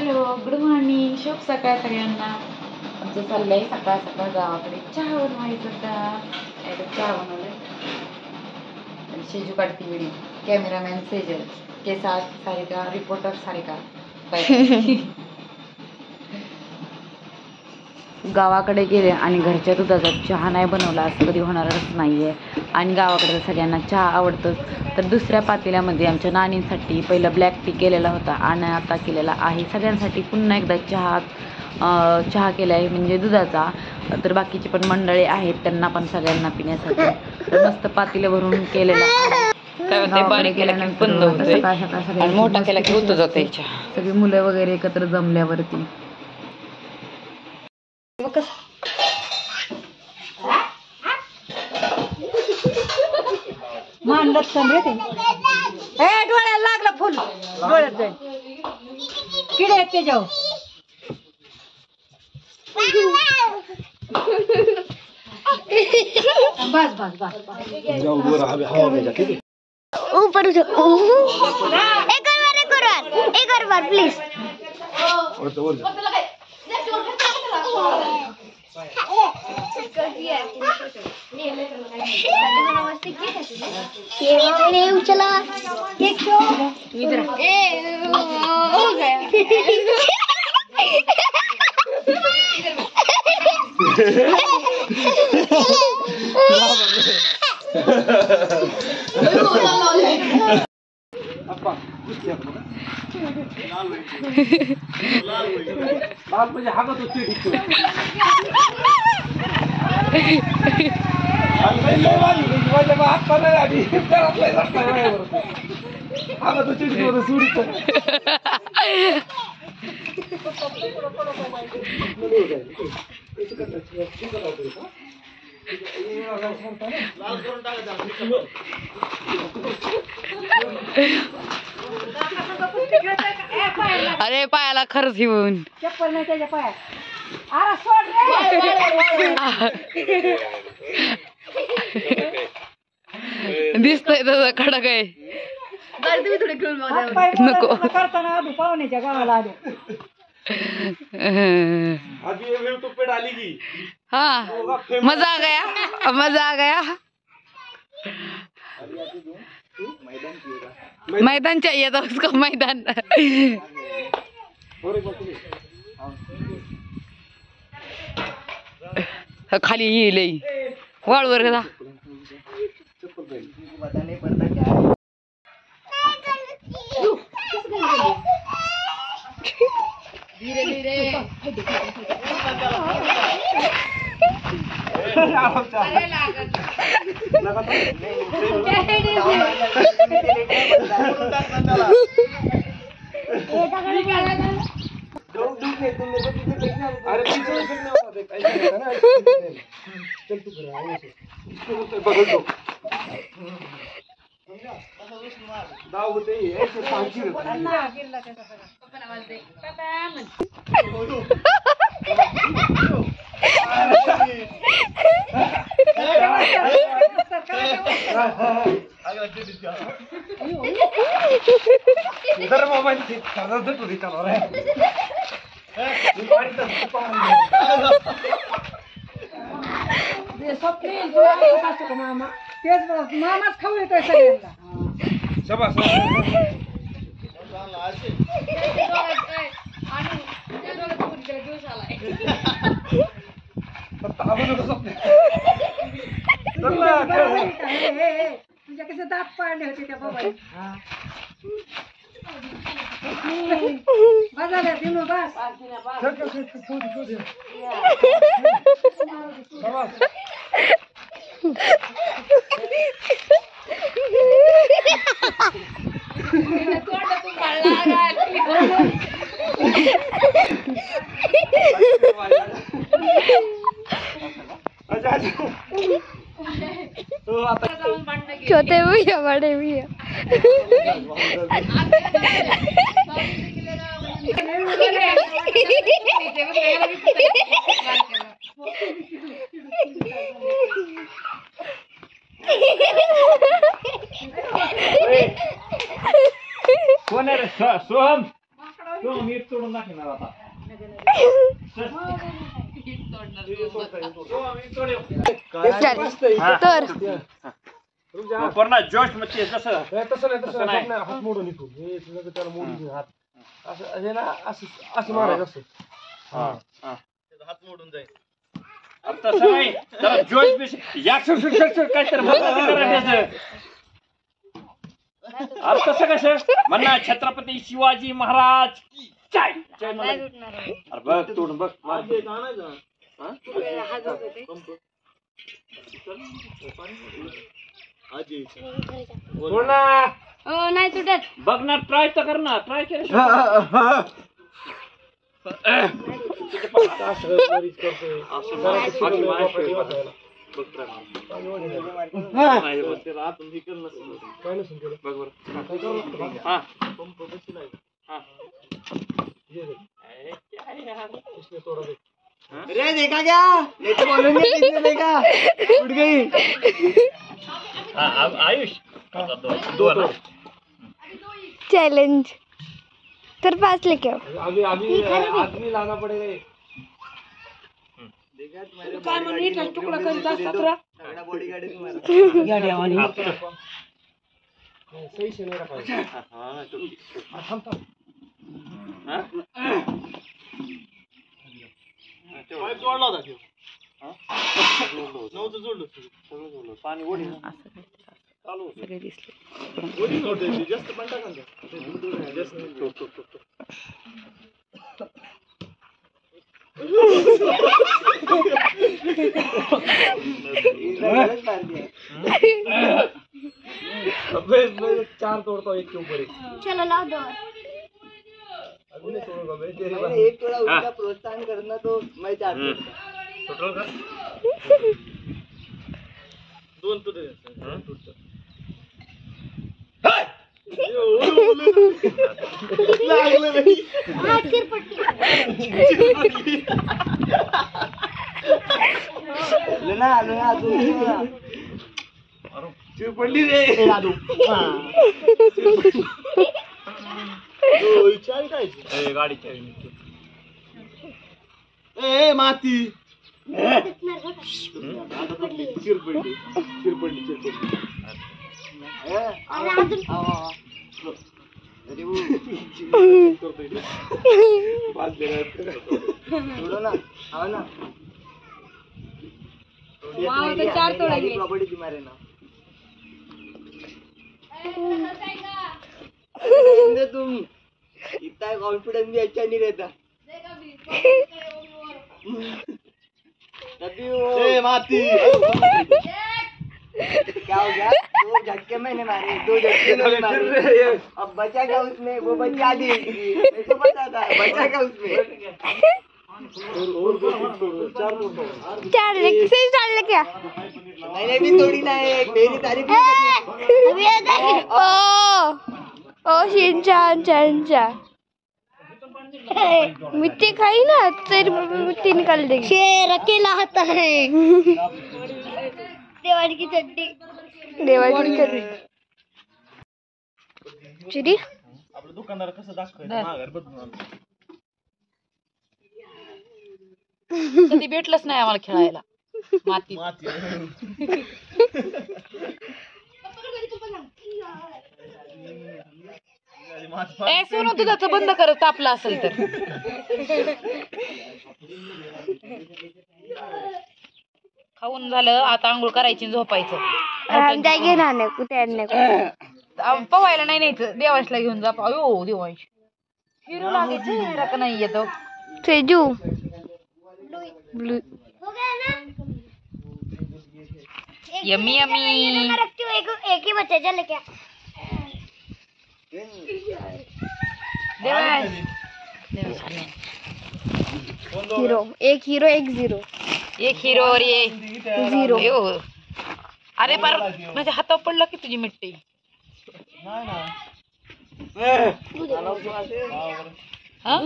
Hello, good morning, शुभ सकाळ सगळ्यांना. आमचं चाललंय सकाळ सकाळ गावाकडे चहा बनवायचं का. चहा बनवलंय. शेजू काढती व्हिडिओ, कॅमेरामॅन सेजल, केसा सारिका, रिपोर्टर सारिका. गावाकडे गेले आणि घरच्या दुधाचा चहा नाही बनवला असं कधी होणारच नाहीये. आणि गावाकडे सगळ्यांना चहा आवडतोच. तर दुसऱ्या पातेल्यामध्ये आमच्या नानींसाठी पहिला ब्लॅक टी केलेला होता आणि आता केलेला आहे सगळ्यांसाठी पुन्हा एकदा चहा केला आहे, म्हणजे दुधाचा. तर बाकीची पण मंडळी आहेत, त्यांना पण सगळ्यांना पिण्यासाठी मस्त पातेले भरून केलेला आहे. बारीक केल्यानंतर सकाळ सकाळ सगळ्यांना मोठा केला की होतो जाते चहा. सगळी मुलं वगैरे एकत्र जमल्यावरती मानलं रे ते डोळ्याला लागलं फुल, डोळ्यात जाईल किडे आहेत त्याच्यावर. बस बस बस ऊपर एक और बार प्लीज. चला इधर हो गया. अरे पायाला खरंच येऊन चप्पल नाही त्याच्या पायात. अरे सोड रे. दिसतंय तसं कडक आहे. नको करताना आधी पाहुण्याच्या गावाला आले. हाँ मजा आ गया, मजा आ गया. मैदान चाहिए था उसको, मैदान. खाली येईल वाळवर का. धीरे धीरे मामा तेच मामाच खाऊ येतोय सगळ्यांना. तुझ्या कसे दात पाडले होते त्या बाबा. बघायला दिनू बस. छोटे भैया बड़े भैया. कोण आहे रे? सोहम. मीठ तोडून दाखवणार आता. तर पूर्ण जोश मध्ये जसं तसं नाही हात मोडून इथून हे सगळं त्याला मोडून हात असं हे ना असं मारायचं असं हात मोडून जाईल. आता तसं नाही जरा जोश बिश काय तर अरे तसं कसं म्हणणार छत्रपती शिवाजी महाराज काय अरे बघ तोडून बघ नाही तुटत. बघ ना ट्राय तर कर ना ट्राय केलं रे देखा क्या ये तो बोलेंगे किसने देखा उठ गई. आयुष चॅलेंज तर 5 लेके आओ. अभी आदमी लाना पड़ेगा ये. काय म्हणून इथला तुकडा करीत असतात रा बॉडीगार्ड सही से नहीं रखा. जोडला होता जोडलं पाणी ओढी सगळे दिसले. ओढी नव्हते जास्त पण टाका जास्त चार तोड़ता हूँ एक के ऊपर एक. चलो लाओ 2. अभी नहीं तोड़ूंगा मैं तेरी बात. एक थोड़ा उसका प्रोत्साहन करना तो मैं चाहता टोटल का 2 तो दे. लागलं नाही. लेना अजून चिर पडली रे दादू. गाडी ए माती चिर पडली ना आवा ना चार तोडेंगे. प्रॉपर्टी तुम्हारे ना तुम इतना कॉन्फिडेंस भी अच्छा नहीं रहता. माती क्या हो गया. 2 झटके मैंने मारे 2 झटके मैंने मारे. अब बचा क्या उसमें वो बच्ची आधी मेरे को पता था बचा क्या उसमें. चार लेके आ. मैंने भी तोड़ी ना एक मेरी तारीफ नहीं करनी. ओ शिनचान मिट्टी खाई ना तेरी मिट्टी निकाल देगी. शेर अकेला आता है. देवाली की चड्डी चिरी. आपलं दुकानदार कसं दाखवायचं कधी भेटलंच नाही आम्हाला खेळायला माती. ए सोनू दुधाचं बंद कर तापला असेल तर. खाऊन झालं आता आंघोळ करायची आणि झोपायचं. पवायला नाही न्यायचं देवाशला घेऊन जा. अयो देवांश हिरो लागायचं का नाही येतो सेजू ब्लू. Yummy yummy. एक ही बच्चा चल क्या. हीरो एक 0. एक हिरो और ये 0. अयो. अरे पर माझ्या हातावर पडला की तुझी मिट्टी. हाँ?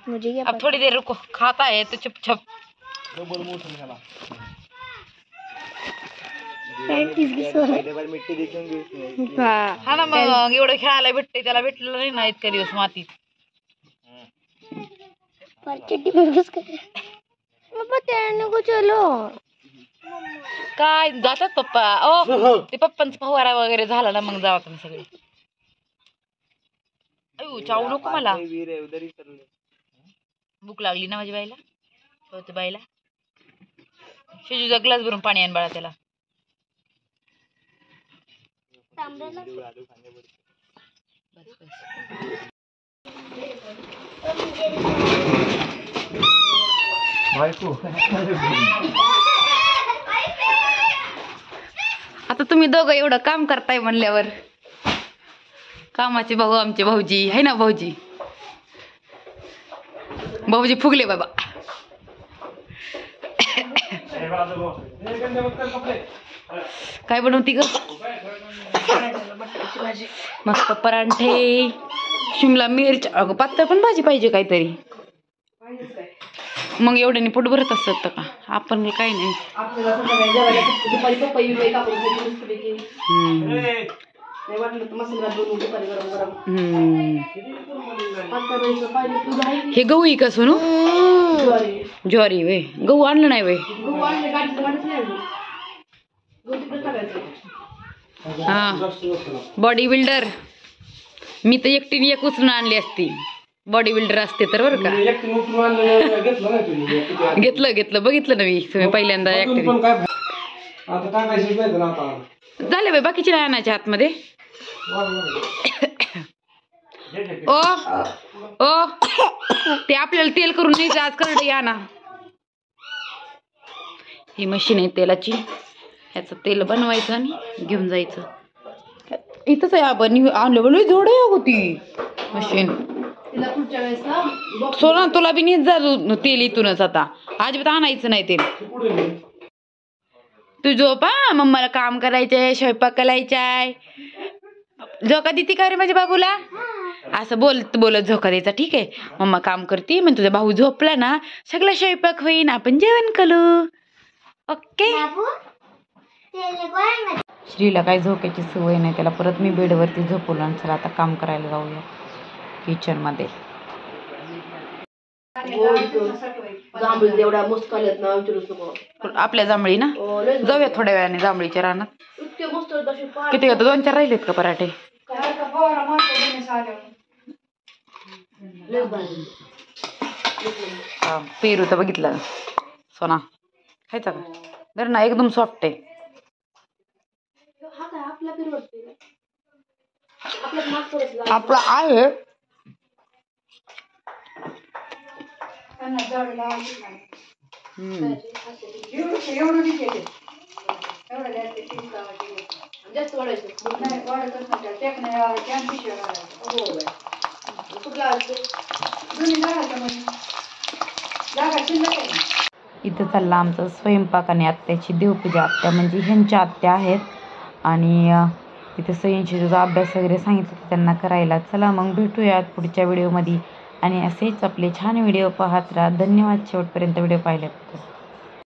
मुझे क्या अब थोड़ी देर रुको खाता है तो चुप छप. मिट्टी दिखेंगी उसमें. हा ना मग एवढं खेळायला भेटते त्याला भेटलेलं नाही ना इतक्या दिवस मातीत. चड्डी में घुस गए पापा तैरने को चलो काय जातात पप्पा ओ ते पप्पांचा फवारा वगैरे झाला ना मग जावा तुम्ही सगळे अयो चावू नको मला भूक लागली ना माझ्या बाईला होते बाईला शिजूचा ग्लास भरून पाणी आण बाळा त्याला बस बस आता तुम्ही दोघं एवढं काम करताय म्हणल्यावर कामाचे भाऊ आमचे भाऊजी आहे ना भाऊजी भाऊजी फुगले बाबा काय बनवती ग मस्त परांठे शिमला मिरच अगं पातळ पण भाजी पाहिजे काहीतरी मग एवढ्याने पोट भरत असत का आपण काही नाही हे गहू आहे का सोनू ज्वारी वे गहू आणलं नाही वे हा बॉडी बिल्डर मी तर एकटीने एक उचलून आणली असती बॉडी बिल्डर असते तर बरं का घेतलं बघितलं ना मी तुम्ही पहिल्यांदा झाले बाई बाकीचे नाही आणायच्या आतमध्ये ओ ओ ते आपल्याला तेल करून न्यायचं आज करडे या ना ही मशीन आहे तेलाची ह्याचं तेल बनवायचं आणि घेऊन जायचं इथंच आहे आपण आणलं बोल जोड होती मशीन सोना तुला बी नीट जा तेल इथूनच आता अजिबात आणायचं नाही तेल तू झोपा मम्माला काम करायचंय स्वयंपाक करायचाय झोका देते का रे माझ्या बाबूला असं बोलत झोका द्यायचा ठीक आहे मम्मा काम करते मग तुझा भाऊ झोपला ना सगळा स्वयंपाक होईन आपण जेवण करू ओके श्रीला काही झोक्याची सवय नाही त्याला परत मी बेडवरती झोपवलं आणि चला आता काम करायला जाऊया किचन मध्ये आपल्या जांभळी ना जाऊया थोड्या वेळाने जांभळीच्या रानात किती घेतो 2-4 राहिलेत का पराठे पेरू तर बघितलं सोना खायचा का बरं ना एकदम सॉफ्ट आहे आपला आहे इथं चालला आमचा स्वयंपाक आणि आत्याची देवपूजा आत्या म्हणजे ह्यांच्या आत्या आहेत आणि तिथे सह्यांशीचा अभ्यास वगैरे सांगितलं त्यांना करायला चला मग भेटूयात पुढच्या व्हिडिओमध्ये आणि असेच आपले छान व्हिडिओ पाहत राहा धन्यवाद शेवटपर्यंत व्हिडिओ पाहिल्याबद्दल